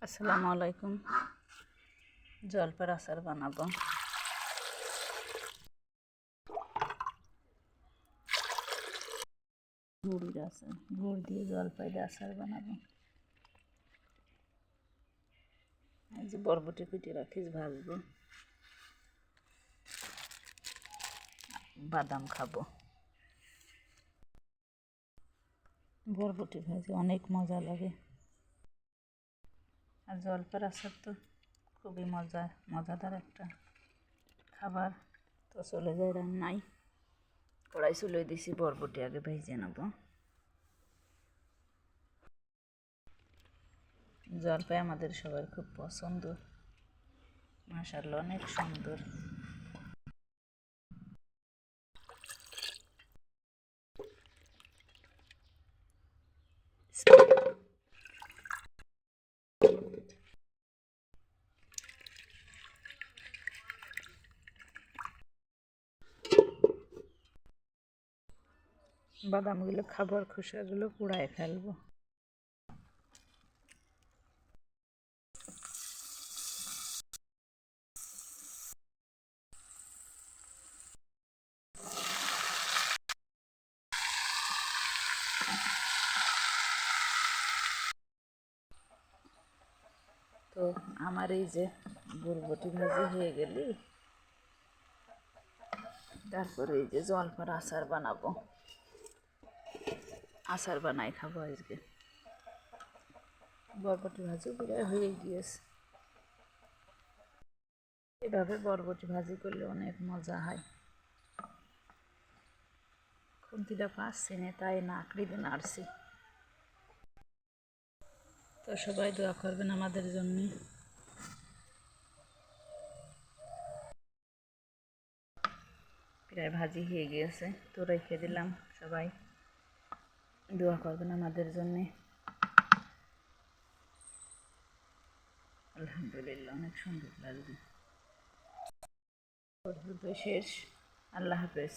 আসসালামু আলাইকুম। জলপাইয়ের আচার বানাবো। গুড়ের আচার, গুড় দিয়ে জলপাইয়ের আচার বানাবো। এই যে বরবটি কুটে রাখিস, ভাজবো। বাদাম খাবো। বরবটি ভাজি অনেক মজা লাগে। আর জলপাইয়ের আচার তো খুবই মজাদার একটা খাবার। তো চলে যায় রান্নায়। কড়াই চলে দিছি, বরবটি আগে ভেজে নেব। জলপাই আমাদের সবার খুব পছন্দ, মাশাআল্লাহ অনেক সুন্দর। বাদামগুলো খাবার, খোসাগুলো পুড়ায় ফেলবো। তো আমার এই যে বরবটি ভাজি হয়ে গেলি, তারপরে এই যে জলপাইয়ের আচার বানাবো। আচার বানাই খাবো আজকে। বরবটি ভাজি প্রায় হয়ে গিয়েছে। এভাবে বরবটি ভাজি করলে অনেক মজা হয়। খুন্তিটা পাচ্ছি না, তাই নাকড়ি দিয়ে নাড়ছি। তো সবাই দোয়া করবেন আমাদের জন্য। প্রায় ভাজি হয়ে গিয়েছে, তো রেখে দিলাম। সবাই দোয়া করবেন আমাদের জন্য। আলহামদুলিল্লাহ, অনেক সুন্দর লাগবে। শেষ। আল্লাহ হাফেজ।